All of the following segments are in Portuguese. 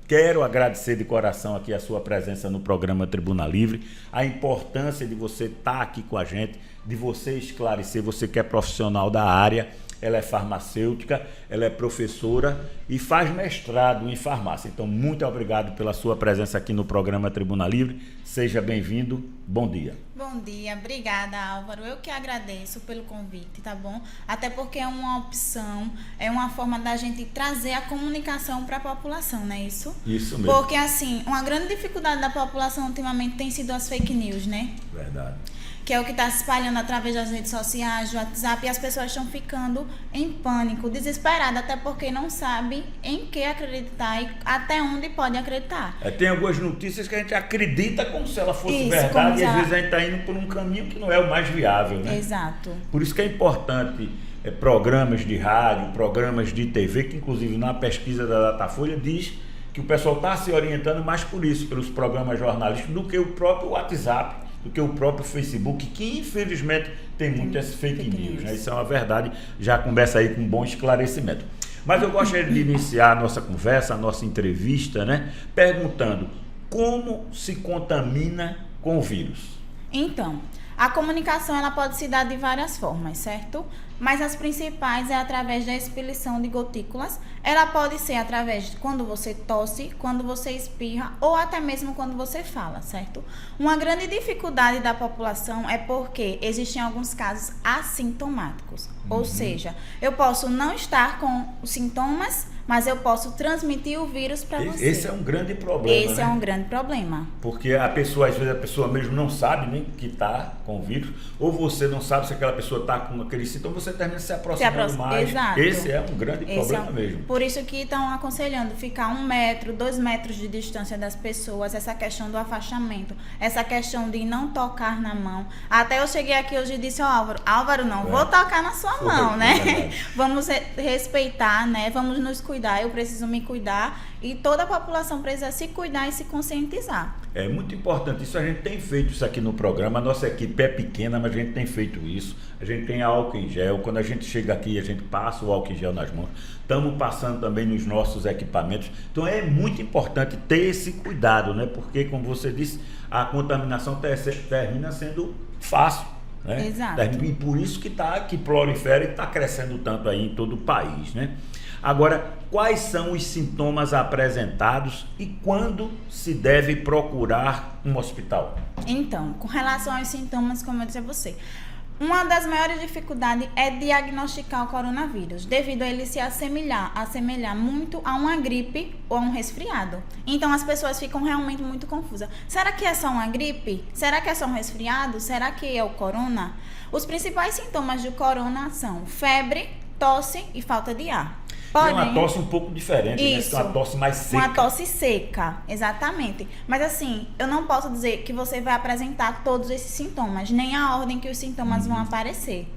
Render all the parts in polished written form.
quero agradecer de coração aqui a sua presença no programa Tribuna Livre, a importância de você estar aqui com a gente, de você esclarecer, você que é profissional da área. Ela é farmacêutica, ela é professora e faz mestrado em farmácia. Então, muito obrigado pela sua presença aqui no programa Tribuna Livre. Seja bem-vindo. Bom dia. Bom dia. Obrigada, Álvaro. Eu que agradeço pelo convite, tá bom? Até porque é uma opção, é uma forma da gente trazer a comunicação para a população, não é isso? Isso mesmo. Porque, assim, uma grande dificuldade da população ultimamente tem sido as fake news, né? Verdade. Que é o que está se espalhando através das redes sociais, do WhatsApp, e as pessoas estão ficando em pânico, desesperadas, até porque não sabem em que acreditar e até onde pode acreditar. Tem algumas notícias que a gente acredita como se ela fosse verdade, e às vezes a gente está indo por um caminho que não é o mais viável, né? Exato. Por isso que é importante programas de rádio, programas de TV, que inclusive na pesquisa da Datafolha diz que o pessoal está se orientando mais por isso, pelos programas jornalísticos, do que o próprio WhatsApp, do que o próprio Facebook, que infelizmente tem muitas fake news, né? Isso é uma verdade, já começa aí com um bom esclarecimento. Mas eu gostaria de iniciar a nossa conversa, a nossa entrevista, né, perguntando como se contamina com o vírus. Então, a comunicação ela pode se dar de várias formas, certo? Mas as principais é através da expelição de gotículas. Ela pode ser através de quando você tosse, quando você espirra ou até mesmo quando você fala, certo? Uma grande dificuldade da população é porque existem alguns casos assintomáticos. Ou seja, eu posso não estar com os sintomas, mas eu posso transmitir o vírus para você. Esse é um grande problema, Esse é um grande problema. Porque a pessoa, às vezes, a pessoa mesmo não sabe nem que está com o vírus, ou você não sabe se aquela pessoa está com aquele sintoma, você termina se aproximando mais. Exato. Esse é um grande problema mesmo. Por isso que estão aconselhando ficar 1 metro, 2 metros de distância das pessoas, essa questão do afastamento, essa questão de não tocar na mão. Até eu cheguei aqui hoje e disse ao Álvaro, não vou tocar na sua mão, né? Vamos respeitar, né? Vamos nos cuidar. Eu preciso me cuidar e toda a população precisa se cuidar e se conscientizar. É muito importante isso, a gente tem feito isso aqui no programa, a nossa equipe é pequena, mas a gente tem feito isso, a gente tem álcool em gel, quando a gente chega aqui a gente passa o álcool em gel nas mãos, estamos passando também nos nossos equipamentos, então é muito importante ter esse cuidado, né? Porque como você disse, a contaminação termina sendo fácil, né? Exato. E por isso que prolifera e está crescendo tanto aí em todo o país, né? Agora, quais são os sintomas apresentados e quando se deve procurar um hospital? Então, com relação aos sintomas, como eu disse a você, uma das maiores dificuldades é diagnosticar o coronavírus, devido a ele se assemelhar muito a uma gripe ou a um resfriado. Então, as pessoas ficam realmente muito confusas. Será que é só uma gripe? Será que é só um resfriado? Será que é o corona? Os principais sintomas do corona são febre, tosse e falta de ar. É uma tosse um pouco diferente, isso, né? Uma tosse mais seca. Uma tosse seca, exatamente. Mas assim, eu não posso dizer que você vai apresentar todos esses sintomas, nem a ordem que os sintomas vão aparecer.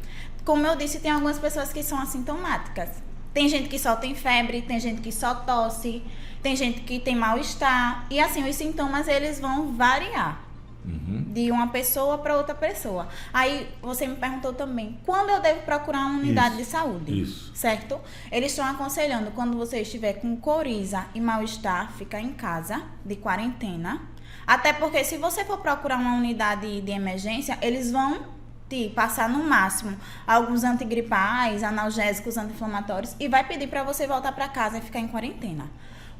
Como eu disse, tem algumas pessoas que são assintomáticas. Tem gente que só tem febre, tem gente que só tosse, tem gente que tem mal-estar. E assim, os sintomas eles vão variar. De uma pessoa para outra pessoa. Aí você me perguntou também, quando eu devo procurar uma unidade de saúde? Isso. Certo? Eles estão aconselhando, quando você estiver com coriza e mal-estar, ficar em casa, de quarentena. Até porque se você for procurar uma unidade de emergência, eles vão te passar no máximo alguns antigripais, analgésicos, anti-inflamatórios e vai pedir para você voltar para casa e ficar em quarentena.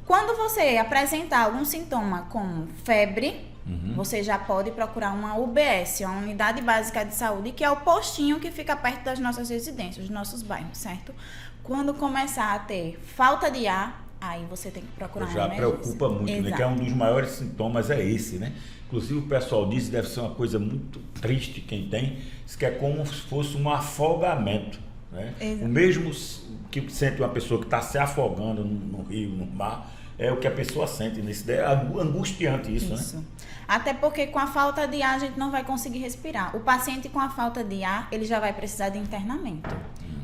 Quando você apresentar algum sintoma como febre, você já pode procurar uma UBS, uma Unidade Básica de Saúde, que é o postinho que fica perto das nossas residências, dos nossos bairros, certo? Quando começar a ter falta de ar, aí você tem que procurar uma emergência. Já preocupa muito, né? Que é um dos maiores sintomas, é esse, né? Inclusive o pessoal diz que deve ser uma coisa muito triste quem tem, diz que é como se fosse um afogamento, né? O mesmo que sente uma pessoa que está se afogando no rio, no mar, é o que a pessoa sente, né? É angustiante isso, né? Até porque com a falta de ar a gente não vai conseguir respirar. O paciente com a falta de ar, ele já vai precisar de internamento.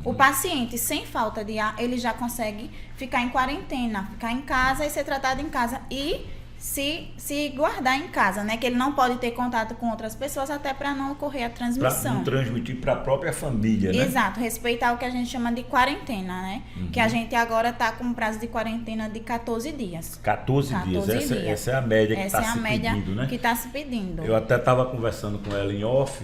O paciente sem falta de ar, ele já consegue ficar em quarentena, ficar em casa e ser tratado em casa. E se guardar em casa, né? Que ele não pode ter contato com outras pessoas até para não ocorrer a Para transmissão. não transmitir para a própria família, né? Exato, respeitar o que a gente chama de quarentena, né? Que a gente agora está com um prazo de quarentena de 14 dias. 14 dias. Essa é a média que está se pedindo, né? Que está se pedindo. Eu até estava conversando com ela em off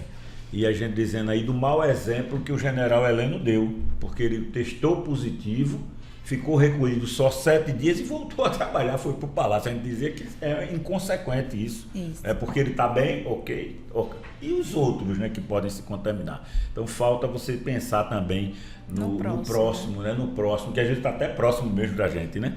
e a gente dizendo aí do mau exemplo que o general Heleno deu, porque ele testou positivo, ficou recolhido só 7 dias e voltou a trabalhar, foi para o palácio. A gente dizia que é inconsequente isso. É porque ele está bem, ok. E os outros, né, que podem se contaminar. Então falta você pensar também no próximo, né? No próximo, que a gente está até próximo mesmo da gente, né?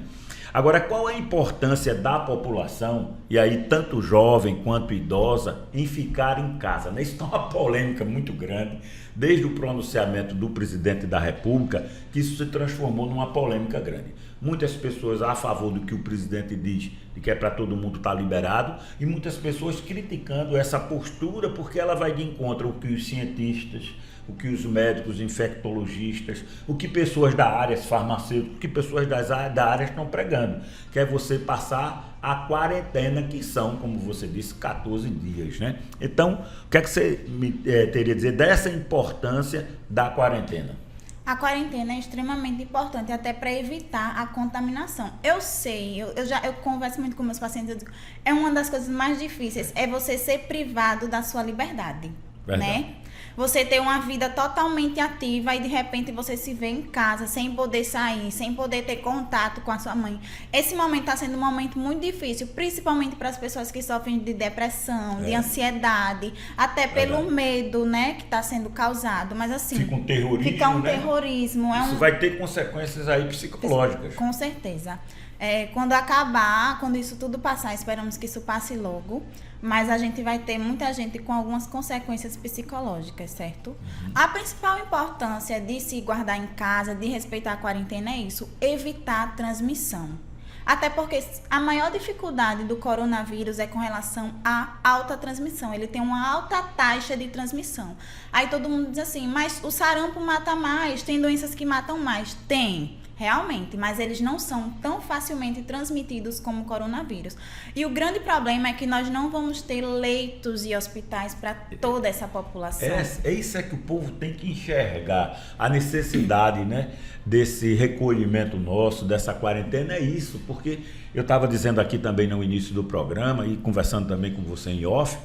Agora, qual é a importância da população, e aí tanto jovem quanto idosa, em ficar em casa, né? Isso é uma polêmica muito grande, desde o pronunciamento do presidente da República, que isso se transformou numa polêmica grande. Muitas pessoas a favor do que o presidente diz, de que é para todo mundo estar liberado, e muitas pessoas criticando essa postura, porque ela vai de encontro ao que os cientistas, o que os médicos, infectologistas, o que pessoas da área farmacêuticas, o que pessoas da área estão pregando, que é você passar a quarentena, que são, como você disse, 14 dias, né? Então, o que é que você teria a dizer dessa importância da quarentena? A quarentena é extremamente importante, até para evitar a contaminação. Eu sei, eu converso muito com meus pacientes, eu digo, é uma das coisas mais difíceis, é você ser privado da sua liberdade, né? Você ter uma vida totalmente ativa e de repente você se vê em casa, sem poder sair, sem poder ter contato com a sua mãe. Esse momento está sendo um momento muito difícil, principalmente para as pessoas que sofrem de depressão, de ansiedade, até pelo medo, né, que está sendo causado. Mas assim, fica um terrorismo, fica um terrorismo. Isso vai ter consequências aí psicológicas. Com certeza. Quando isso tudo passar, esperamos que isso passe logo, mas a gente vai ter muita gente com algumas consequências psicológicas, certo? A principal importância de se guardar em casa, de respeitar a quarentena é isso, evitar a transmissão. Até porque a maior dificuldade do coronavírus é com relação à alta transmissão. Ele tem uma alta taxa de transmissão. Aí todo mundo diz assim, mas o sarampo mata mais, tem doenças que matam mais. Tem, realmente, mas eles não são tão facilmente transmitidos como o coronavírus. E o grande problema é que nós não vamos ter leitos e hospitais para toda essa população. É isso que o povo tem que enxergar, a necessidade, né, desse recolhimento nosso, dessa quarentena, é isso, porque eu estava dizendo aqui também no início do programa e conversando também com você em off,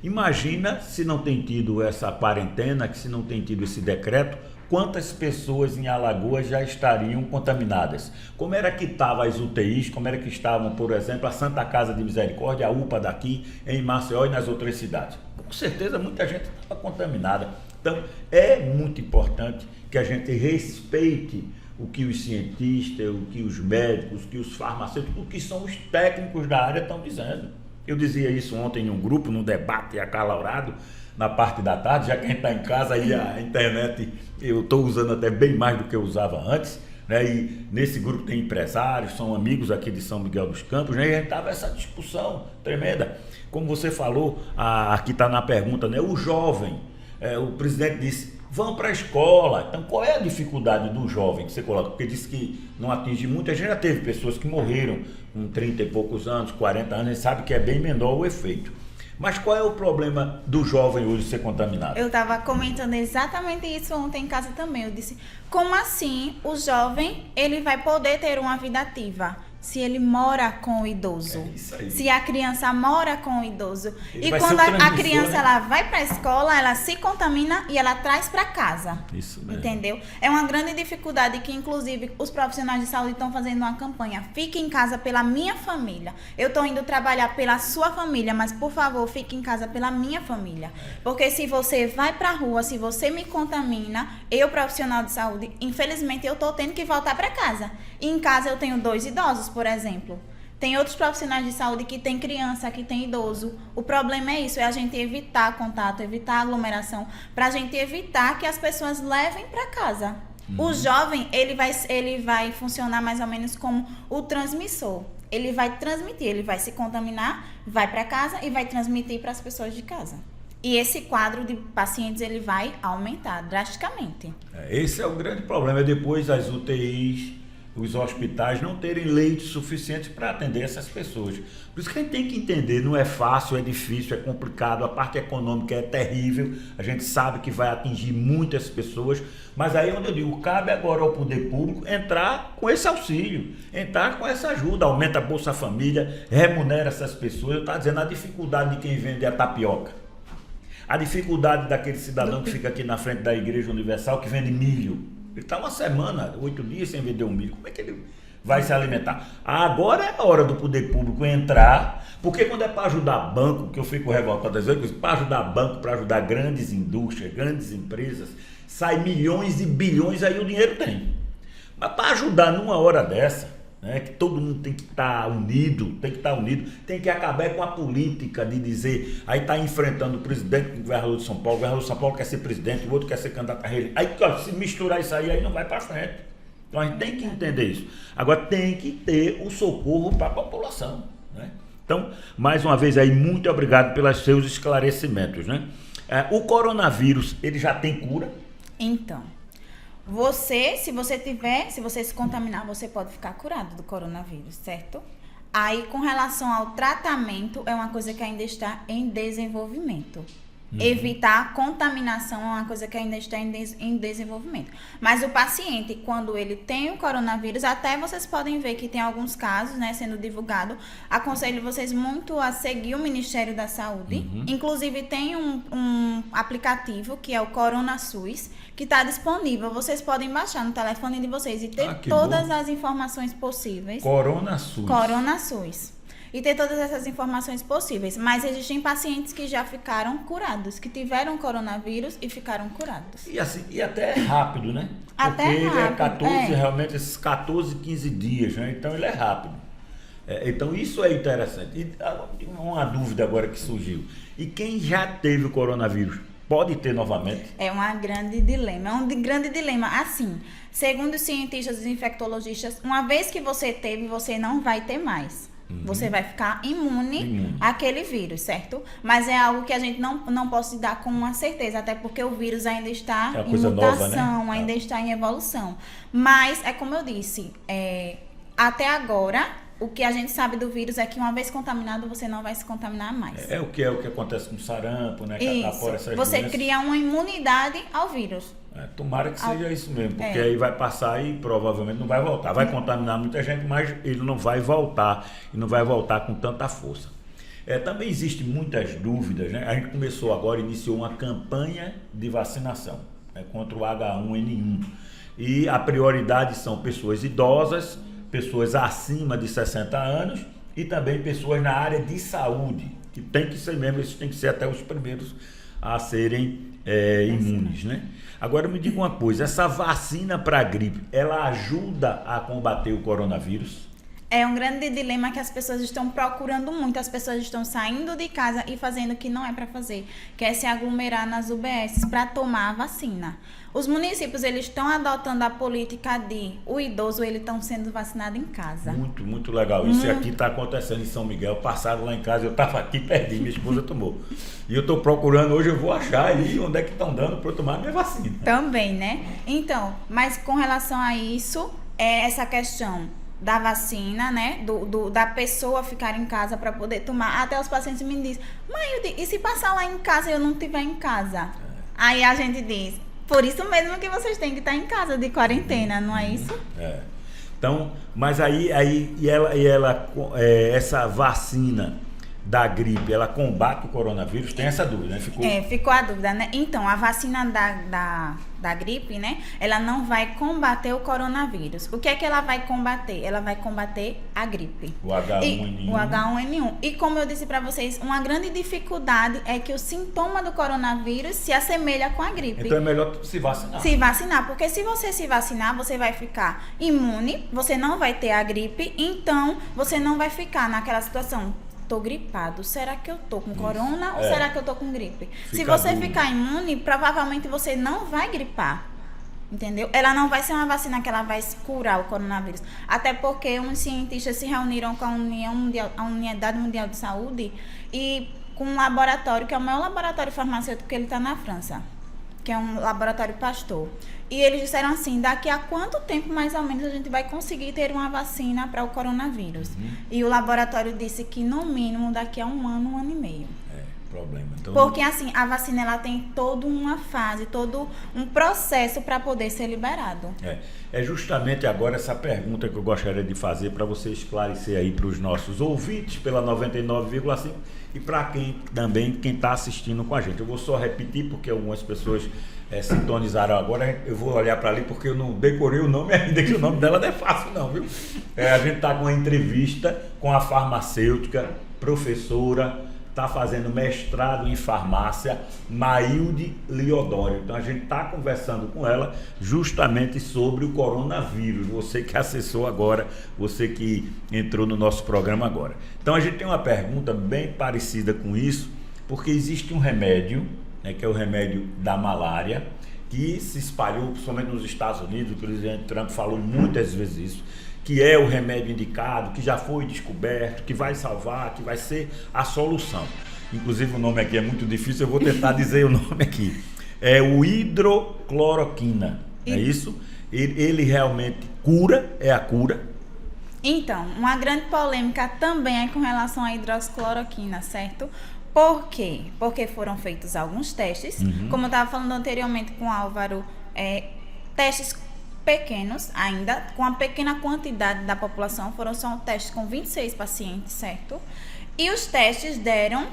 imagina se não tem tido essa quarentena, que se não tem tido esse decreto, quantas pessoas em Alagoas já estariam contaminadas? Como era que estavam as UTIs, como era que estavam, por exemplo, a Santa Casa de Misericórdia, a UPA daqui, em Maceió e nas outras cidades? Com certeza muita gente estava contaminada. Então, é muito importante que a gente respeite o que os cientistas, o que os médicos, o que os farmacêuticos, o que são os técnicos da área estão dizendo. Eu dizia isso ontem em um grupo, num debate acalorado, na parte da tarde, já que a gente está em casa e a internet eu estou usando até bem mais do que eu usava antes, né? E nesse grupo tem empresários, são amigos aqui de São Miguel dos Campos, né? E a gente estava essa discussão tremenda. Como você falou, aqui está na pergunta, né? O jovem, o presidente disse, vão para a escola. Então, qual é a dificuldade do jovem que você coloca? Porque disse que não atinge muita gente, já teve pessoas que morreram com 30 e poucos anos, 40 anos, a gente sabe que é bem menor o efeito. Mas qual é o problema do jovem hoje ser contaminado? Eu estava comentando exatamente isso ontem em casa também. Eu disse, como assim o jovem ele vai poder ter uma vida ativa? Se ele mora com o idoso, se a criança mora com o idoso. E quando a criança ela vai para a escola, ela se contamina e ela traz para casa. Isso mesmo. Entendeu? É uma grande dificuldade que, inclusive, os profissionais de saúde estão fazendo uma campanha. Fique em casa pela minha família. Eu estou indo trabalhar pela sua família, mas, por favor, fique em casa pela minha família. Porque se você vai para a rua, se você me contamina, eu, profissional de saúde, infelizmente, eu estou tendo que voltar para casa. E em casa eu tenho 2 idosos, por exemplo. Tem outros profissionais de saúde que tem criança, que tem idoso. O problema é isso, é a gente evitar contato, evitar aglomeração, para a gente evitar que as pessoas levem para casa. O jovem, ele vai funcionar mais ou menos como o transmissor. Ele vai transmitir, ele vai se contaminar, vai para casa e vai transmitir para as pessoas de casa. E esse quadro de pacientes, ele vai aumentar drasticamente. Esse é o grande problema. Depois as UTIs, os hospitais não terem leitos suficientes para atender essas pessoas. Por isso que a gente tem que entender, não é fácil, é difícil, é complicado, a parte econômica é terrível, a gente sabe que vai atingir muitas pessoas, mas aí é onde eu digo, cabe agora ao poder público entrar com esse auxílio, entrar com essa ajuda, aumenta a Bolsa Família, remunera essas pessoas. Eu estava dizendo a dificuldade de quem vende a tapioca, a dificuldade daquele cidadão que fica aqui na frente da Igreja Universal que vende milho. Ele está uma semana, 8 dias sem vender um milho. Como é que ele vai se alimentar? Agora é a hora do poder público entrar, porque quando é para ajudar banco, que eu fico revoltado às vezes, para ajudar banco, para ajudar grandes indústrias, grandes empresas, sai milhões e bilhões, aí o dinheiro tem. Mas para ajudar numa hora dessa, né, que todo mundo tem que estar unido, tem que acabar com a política de dizer, aí está enfrentando o presidente do governador de São Paulo, o governador de São Paulo quer ser presidente, o outro quer ser candidato a reeleição. Aí se misturar isso aí não vai para frente. Então a gente tem que entender isso. Agora tem que ter o socorro para a população, né? Então, mais uma vez aí, muito obrigado pelos seus esclarecimentos, né? O coronavírus, ele já tem cura? Então, se você se contaminar, você pode ficar curado do coronavírus, certo? Aí, com relação ao tratamento, é uma coisa que ainda está em desenvolvimento. Evitar a contaminação é uma coisa que ainda está em desenvolvimento. Mas o paciente, quando ele tem o coronavírus, até vocês podem ver que tem alguns casos, né, sendo divulgado. Aconselho vocês muito a seguir o Ministério da Saúde. Inclusive, tem um aplicativo que é o Corona SUS, que está disponível. Vocês podem baixar no telefone de vocês e ter todas as informações possíveis. Corona SUS. Corona SUS. E ter todas essas informações possíveis. Mas existem pacientes que já ficaram curados, que tiveram coronavírus e ficaram curados. E até é rápido, né? Até porque rápido, ele é 14, realmente esses 14, 15 dias, né? Então ele é rápido. Então isso é interessante. E uma dúvida agora que surgiu. E quem já teve o coronavírus, pode ter novamente? É um grande dilema. Assim, segundo os cientistas e infectologistas, uma vez que você teve, você não vai ter mais. Você vai ficar imune àquele vírus, certo? Mas é algo que a gente não pode dar com uma certeza, até porque o vírus ainda está em mutação, nova, né? Ainda está em evolução. Mas, é como eu disse, até agora, o que a gente sabe do vírus é que uma vez contaminado, você não vai se contaminar mais. É o que acontece com o sarampo, né? Isso. Você cria uma imunidade ao vírus. Tomara que seja isso mesmo, porque aí vai passar e provavelmente não vai voltar. Vai contaminar muita gente, mas ele não vai voltar, e não vai voltar com tanta força. Também existem muitas dúvidas, né? A gente começou agora, iniciou uma campanha de vacinação, né, contra o H1N1. E a prioridade são pessoas idosas, pessoas acima de 60 anos e também pessoas na área de saúde, que tem que ser mesmo, esses tem que ser até os primeiros a serem imunes, né? Agora me diga uma coisa, essa vacina para a gripe, ela ajuda a combater o coronavírus? É um grande dilema que as pessoas estão procurando muito, as pessoas estão saindo de casa e fazendo o que não é para fazer, que é se aglomerar nas UBSs para tomar a vacina. Os municípios, eles estão adotando a política de o idoso, eles estão sendo vacinados em casa. Muito, muito legal. Isso aqui está acontecendo em São Miguel. Passaram lá em casa, eu estava aqui, perdi, minha esposa tomou. E eu estou procurando, hoje eu vou achar aí onde é que estão dando para eu tomar a minha vacina. Também, né? Então, mas com relação a isso, essa questão da vacina, né? Da pessoa ficar em casa para poder tomar. Até os pacientes me dizem, mãe, e se passar lá em casa e eu não estiver em casa? Aí a gente diz, por isso mesmo que vocês têm que estar em casa de quarentena, não é isso? Então, mas essa vacina da gripe, ela combate o coronavírus? Tem essa dúvida, né? Ficou a dúvida, né? Então, a vacina da gripe, né? Ela não vai combater o coronavírus. O que é que ela vai combater? Ela vai combater a gripe. O H1N1. O H1N1. E como eu disse para vocês, uma grande dificuldade é que o sintoma do coronavírus se assemelha com a gripe. Então é melhor se vacinar. Se vacinar, porque se você se vacinar, você vai ficar imune, você não vai ter a gripe, então você não vai ficar naquela situação. Tô gripado, será que eu tô com corona ou será que eu tô com gripe? Se você ficar imune, provavelmente você não vai gripar, entendeu? Ela não vai ser uma vacina que ela vai curar o coronavírus, até porque uns cientistas se reuniram com a Unidade Mundial de Saúde e com um laboratório, que é o maior laboratório farmacêutico, que ele está na França. que é um laboratório Pasteur. E eles disseram assim, daqui a quanto tempo mais ou menos a gente vai conseguir ter uma vacina para o coronavírus? E o laboratório disse que no mínimo daqui a 1 ano, 1 ano e meio. Problema. Então, porque assim, a vacina ela tem toda uma fase, todo um processo para poder ser liberado. É justamente agora essa pergunta que eu gostaria de fazer para você esclarecer aí para os nossos ouvintes pela 99,5 e para quem está assistindo com a gente. Eu vou só repetir porque algumas pessoas sintonizaram agora. Eu vou olhar para ali porque eu não decorei o nome ainda, que o nome dela não é fácil não, viu? A gente está com uma entrevista com a farmacêutica, professora, está fazendo mestrado em farmácia, Maílde Liodório. Então a gente está conversando com ela justamente sobre o coronavírus. Você que acessou agora, você que entrou no nosso programa agora. Então a gente tem uma pergunta bem parecida com isso, porque existe um remédio, né, que é o remédio da malária, que se espalhou principalmente nos Estados Unidos. O presidente Trump falou muitas vezes isso, que é o remédio indicado, que já foi descoberto, que vai salvar, que vai ser a solução. Inclusive o nome aqui é muito difícil, eu vou tentar dizer o nome aqui. É o hidrocloroquina, é isso? Ele realmente cura, é a cura? Então, uma grande polêmica também é com relação à hidroxicloroquina, certo? Por quê? Porque foram feitos alguns testes, como eu estava falando anteriormente com o Álvaro, testes pequenos ainda, com a pequena quantidade da população, foram só testes com 26 pacientes, certo? E os testes deram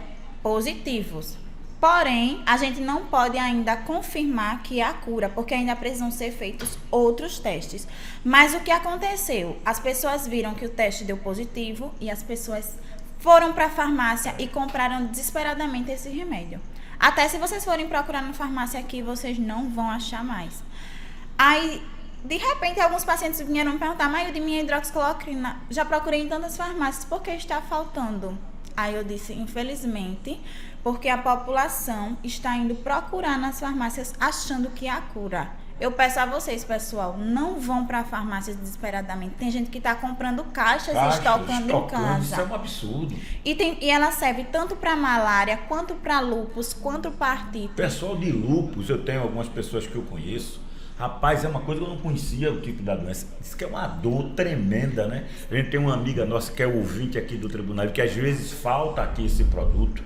positivos. Porém, a gente não pode ainda confirmar que é a cura, porque ainda precisam ser feitos outros testes. Mas o que aconteceu? As pessoas viram que o teste deu positivo e as pessoas foram para a farmácia e compraram desesperadamente esse remédio. Até se vocês forem procurar na farmácia aqui, vocês não vão achar mais. Aí, de repente, alguns pacientes vieram me perguntar, mas eu de minha hidroxicloroquina, já procurei em tantas farmácias, por que está faltando? Aí eu disse, infelizmente, porque a população está indo procurar nas farmácias achando que é a cura. Eu peço a vocês, pessoal, não vão para farmácias desesperadamente. Tem gente que está comprando caixas e estocando em casa. Isso é um absurdo. E ela serve tanto para malária, quanto para lúpus, quanto para artrite. Pessoal de lúpus, eu tenho algumas pessoas que eu conheço. Rapaz, é uma coisa que eu não conhecia o tipo da doença. Diz que é uma dor tremenda, né? A gente tem uma amiga nossa que é ouvinte aqui do tribunal, que às vezes falta aqui esse produto.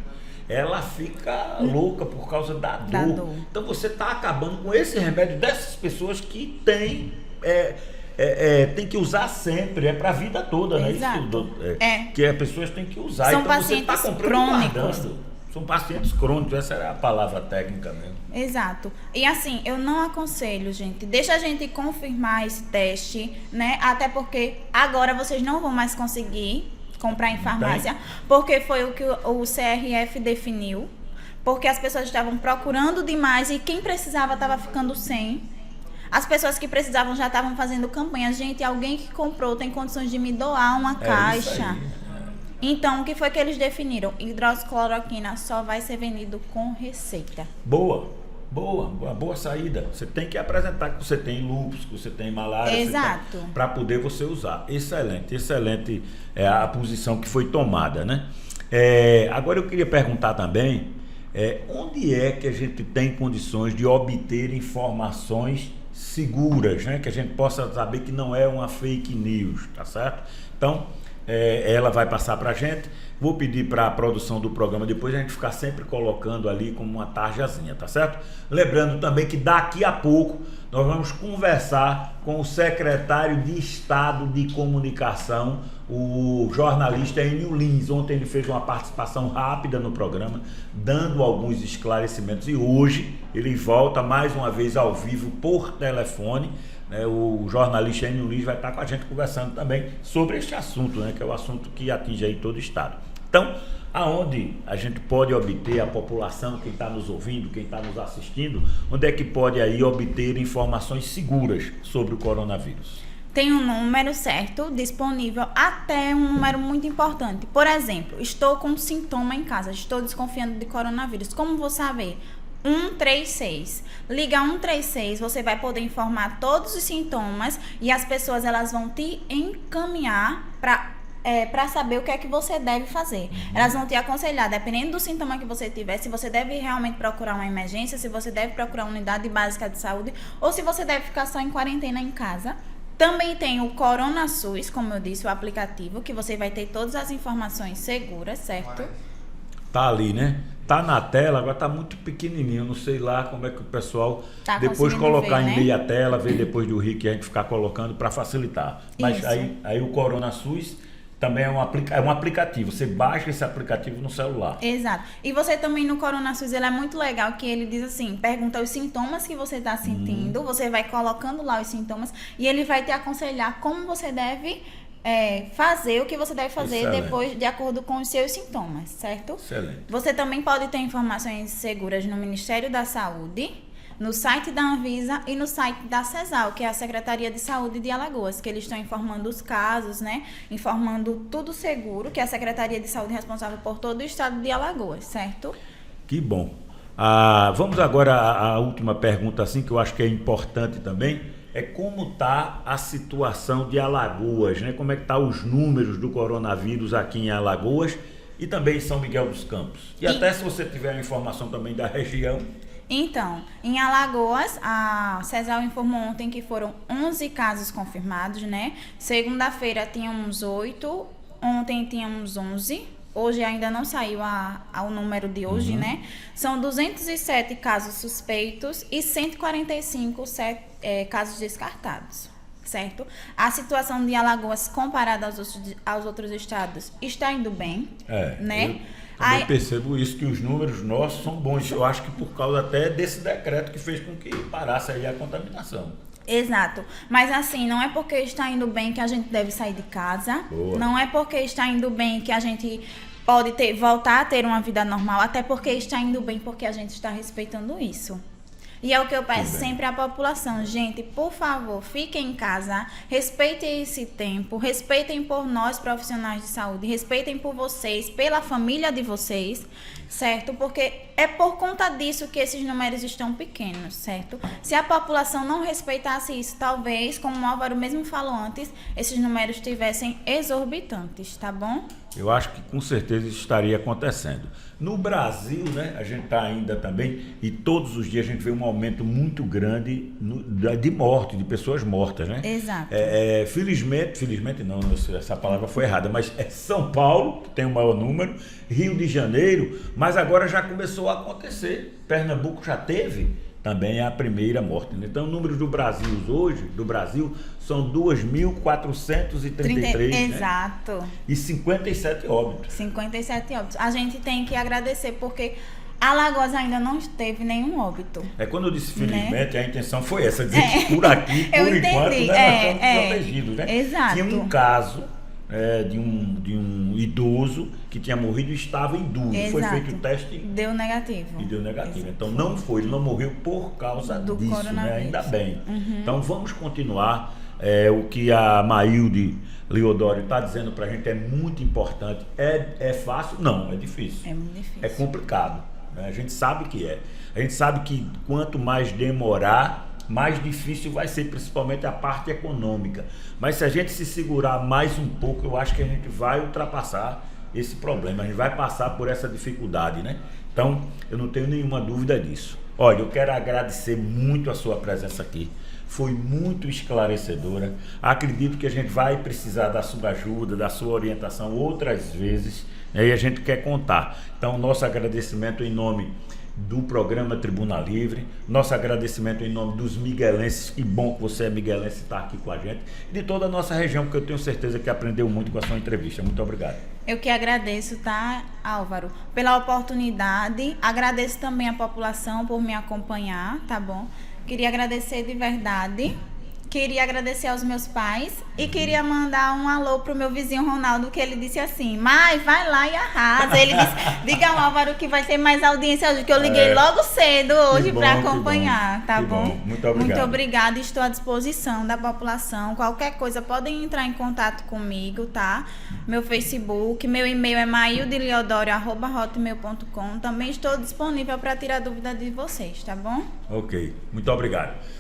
Ela fica louca por causa da dor. Então você está acabando com esse remédio dessas pessoas que tem que usar sempre, é para a vida toda, né? Exato. Isso, que as pessoas têm que usar. São então pacientes você está comprando crônicos. São pacientes crônicos, essa era a palavra técnica mesmo. Exato. E assim, eu não aconselho, gente. Deixa a gente confirmar esse teste, né? Até porque agora vocês não vão mais conseguir comprar em farmácia, porque foi o que o CRF definiu, porque as pessoas estavam procurando demais e quem precisava estava ficando sem. As pessoas que precisavam já estavam fazendo campanha. Gente, alguém que comprou tem condições de me doar uma caixa. Então, o que foi que eles definiram? Hidroxicloroquina só vai ser vendido com receita. Boa saída. Você tem que apresentar que você tem lúpus, que você tem malária. Exato. Para poder você usar. Excelente é a posição que foi tomada, né? Agora eu queria perguntar também, onde é que a gente tem condições de obter informações seguras, né? Que a gente possa saber que não é uma fake news, tá certo? Então, ela vai passar para a gente. Vou pedir para a produção do programa depois a gente ficar sempre colocando ali como uma tarjazinha, tá certo? Lembrando também que daqui a pouco nós vamos conversar com o secretário de Estado de Comunicação, o jornalista Enio Lins. Ontem ele fez uma participação rápida no programa, dando alguns esclarecimentos, e hoje ele volta mais uma vez ao vivo por telefone. O jornalista Enio Lins vai estar com a gente conversando também sobre este assunto, né, que é o assunto que atinge aí todo o estado. Então, aonde a gente pode obter, a população, quem está nos ouvindo, quem está nos assistindo, onde é que pode aí obter informações seguras sobre o coronavírus? Tem um número certo disponível, até um número muito importante. Por exemplo, estou com sintoma em casa, estou desconfiando de coronavírus. Como vou saber? 136. Liga 136, você vai poder informar todos os sintomas e as pessoas elas vão te encaminhar para para saber o que é que você deve fazer. Elas vão te aconselhar, dependendo do sintoma que você tiver, se você deve realmente procurar uma emergência, se você deve procurar uma unidade básica de saúde ou se você deve ficar só em quarentena em casa. Também tem o Corona SUS, como eu disse, o aplicativo, que você vai ter todas as informações seguras, certo? Tá ali, né? Tá na tela, agora tá muito pequenininho, não sei lá como é que o pessoal Tá depois conseguindo colocar ver, em né? meia tela, ver depois do Rick a gente ficar colocando para facilitar. Mas Isso. aí o Corona SUS também é um aplicativo, você baixa esse aplicativo no celular. Exato. E você também no Corona SUS, ele é muito legal, que ele diz assim, pergunta os sintomas que você está sentindo, você vai colocando lá os sintomas e ele vai te aconselhar como você deve fazer, o que você deve fazer Excelente. depois, de acordo com os seus sintomas, certo? Excelente. Você também pode ter informações seguras no Ministério da Saúde, no site da Anvisa e no site da CESAL, que é a Secretaria de Saúde de Alagoas, que eles estão informando os casos, né? Informando tudo seguro, que é a Secretaria de Saúde responsável por todo o estado de Alagoas, certo? Que bom. Vamos agora à última pergunta, assim, que eu acho que é importante também. É como está a situação de Alagoas, né? Como é que estão os números do coronavírus aqui em Alagoas e também em São Miguel dos Campos. E até se você tiver informação também da região. Então, em Alagoas, a CESAL informou ontem que foram 11 casos confirmados, né? Segunda-feira tínhamos 8, ontem tínhamos 11. Hoje ainda não saiu o número de hoje, né? São 207 casos suspeitos e 145 casos descartados, certo? A situação de Alagoas comparada aos outros estados está indo bem, né? Eu também percebo isso, que os números nossos são bons. Eu acho que por causa até desse decreto que fez com que parasse aí a contaminação. Exato, mas assim, não é porque está indo bem que a gente deve sair de casa. Boa. Não é porque está indo bem que a gente pode voltar a ter uma vida normal, até porque está indo bem porque a gente está respeitando isso. E é o que eu peço sempre à população, gente, por favor, fiquem em casa, respeitem esse tempo, respeitem por nós profissionais de saúde, respeitem por vocês, pela família de vocês, certo? Porque é por conta disso que esses números estão pequenos, certo? Se a população não respeitasse isso, talvez, como o Álvaro mesmo falou antes, esses números estivessem exorbitantes, tá bom? Eu acho que com certeza isso estaria acontecendo. No Brasil, né, a gente está ainda também, e todos os dias a gente vê um aumento muito grande de morte, de pessoas mortas, né? Exato. Felizmente não, essa palavra foi errada, mas é São Paulo, que tem o maior número, Rio de Janeiro, mas agora já começou a acontecer. Pernambuco já teve também a primeira morte, né? Então, o número do Brasil hoje, são 2.433, né? Exato. E 57 óbitos. 57 óbitos. A gente tem que agradecer porque Alagoas ainda não teve nenhum óbito. Quando eu disse felizmente, né? A intenção foi essa, dizer que por aqui, por Eu enquanto, entendi. né, nós estamos protegidos, né? Exato. Tinha um caso de um idoso que tinha morrido e estava em dúvida. Foi feito o teste deu negativo. E deu negativo. Então ele não morreu por causa do disso, coronavírus. né? Ainda bem. Então vamos continuar. O que a Maílde Leodoro está dizendo para a gente é muito importante. É fácil? Não, é difícil. É muito difícil. É complicado, né? A gente sabe que é. A gente sabe que quanto mais demorar, mais difícil vai ser, principalmente a parte econômica. Mas se a gente se segurar mais um pouco, eu acho que a gente vai ultrapassar esse problema. A gente vai passar por essa dificuldade, né? Então, eu não tenho nenhuma dúvida disso. Olha, eu quero agradecer muito a sua presença aqui. Foi muito esclarecedora. Acredito que a gente vai precisar da sua ajuda, da sua orientação outras vezes, né? E a gente quer contar. Então, nosso agradecimento em nome do programa Tribuna Livre, nosso agradecimento em nome dos miguelenses, que bom que você é miguelense e está aqui com a gente, e de toda a nossa região, porque eu tenho certeza que aprendeu muito com a sua entrevista. Muito obrigado. Eu que agradeço, tá, Álvaro, pela oportunidade, agradeço também a população por me acompanhar, tá bom? Queria agradecer de verdade. Queria agradecer aos meus pais e queria mandar um alô pro meu vizinho Ronaldo, que ele disse assim: Mai, vai lá e arrasa. Ele disse: diga ao Álvaro que vai ter mais audiência hoje, que eu liguei logo cedo hoje para acompanhar, tá bom? Muito obrigado. Muito obrigada, estou à disposição da população. Qualquer coisa, podem entrar em contato comigo, tá? Meu Facebook, meu e-mail é maildeleodoro@hotmail.com. Também estou disponível para tirar dúvida de vocês, tá bom? Ok, muito obrigado.